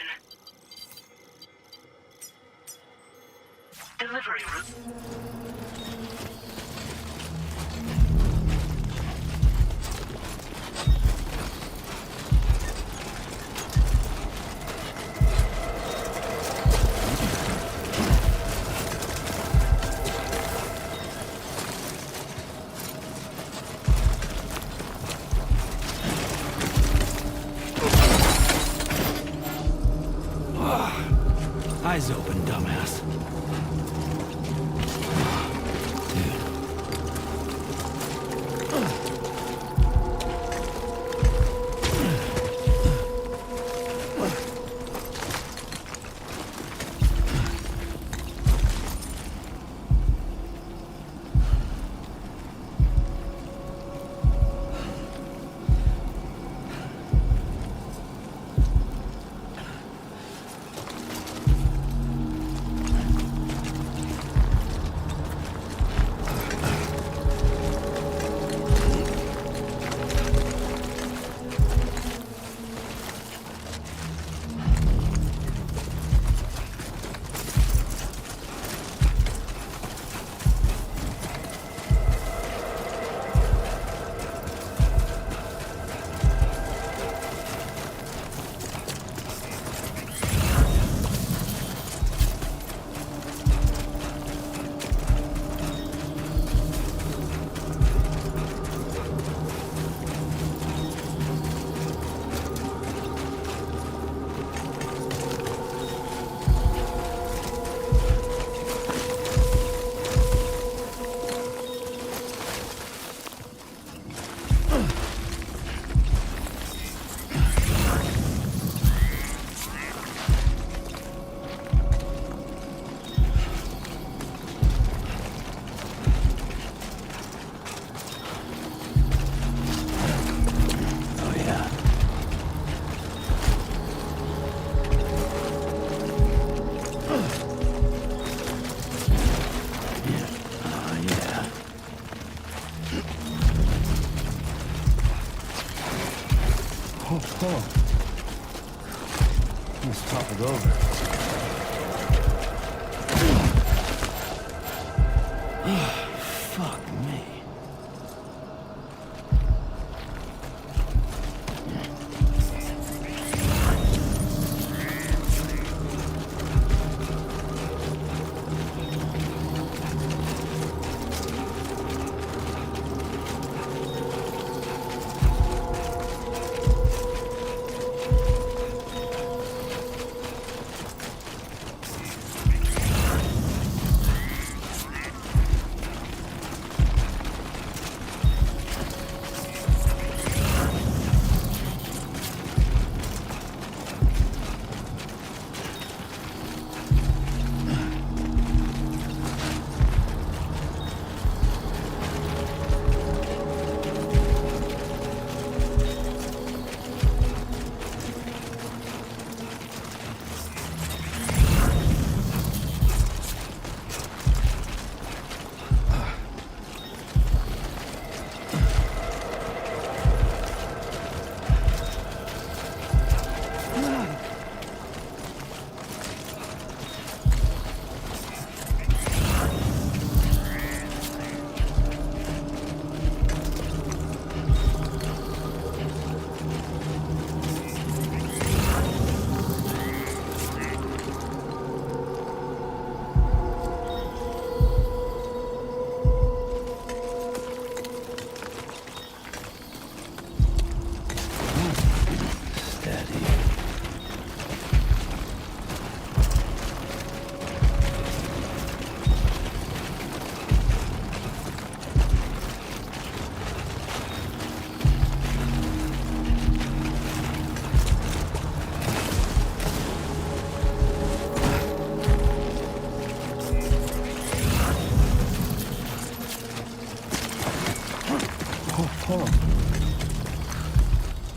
open. Delivery route. Eyes open, dumbass. Almost toppled over. Fuck me.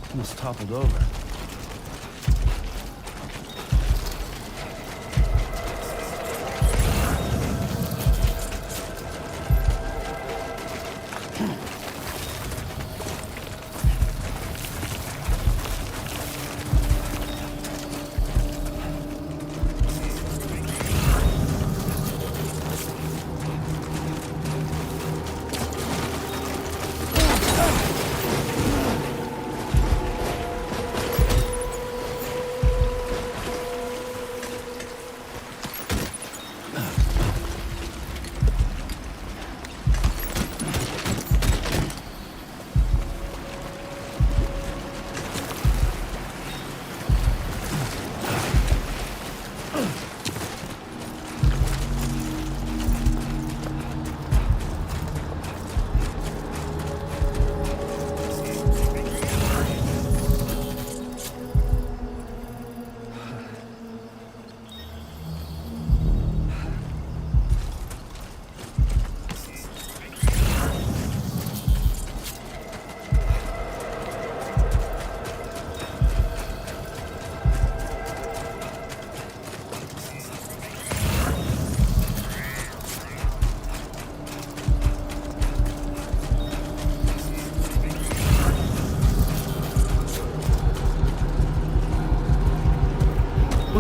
Almost toppled over.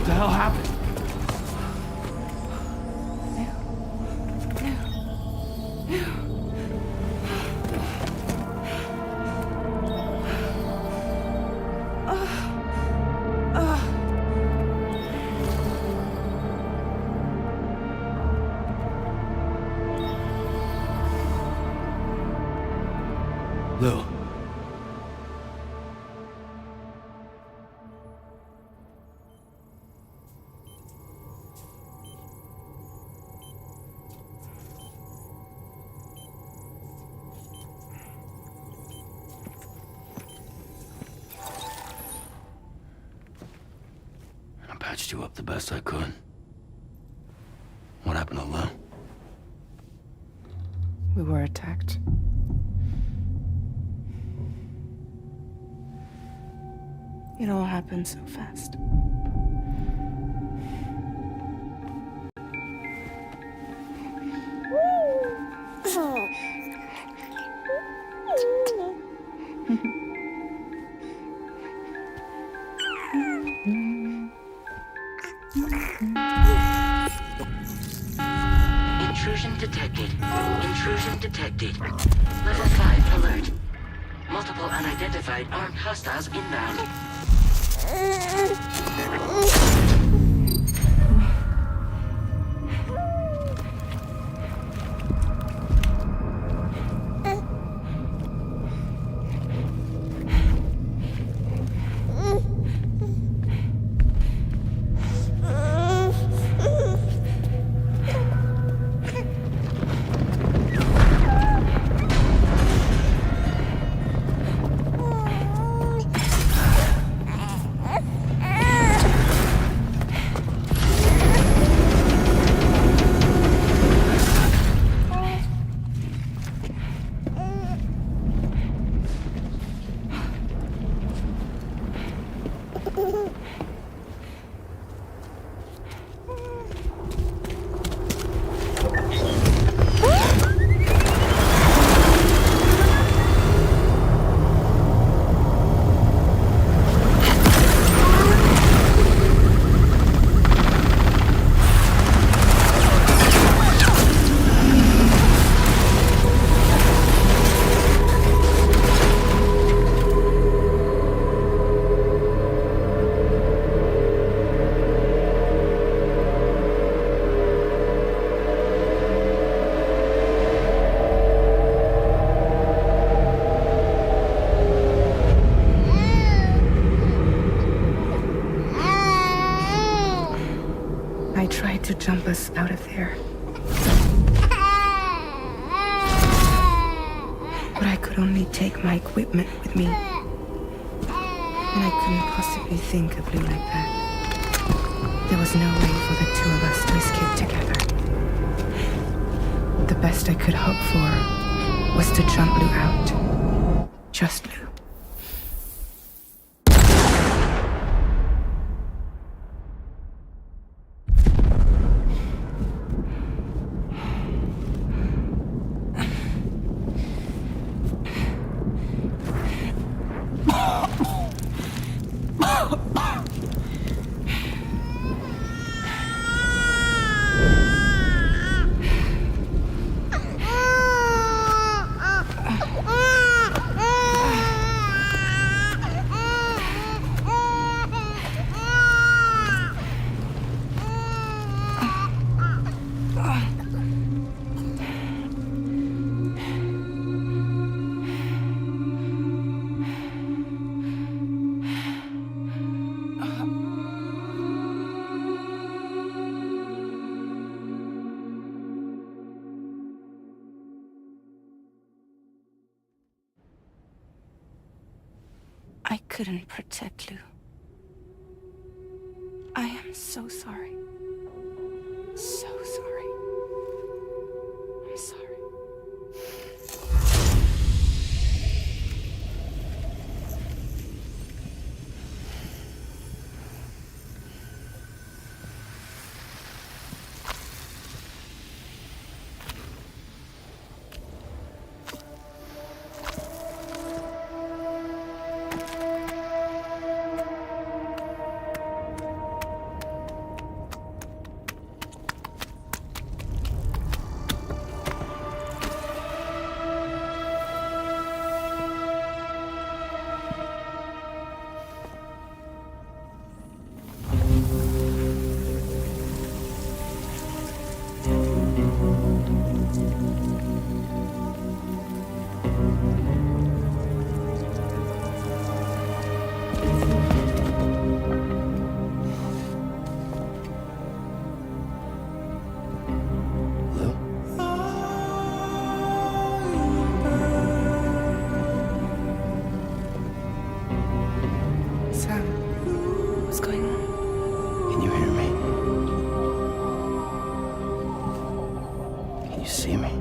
the hell happened? Lou. I patched you up the best I could. What happened to Lou? We were attacked. It all happened so fast. Intrusion detected. Intrusion detected. Level 5 alert. Multiple unidentified armed hostiles inbound. I tried to jump us out of there. But I could only take my equipment with me. And I couldn't possibly think of Lou like that. There was no way for the two of us to escape together. The best I could hope for was to jump Lou out. Just Lou. I couldn't protect Lou. I am so sorry. So sorry. I'm sorry. see me.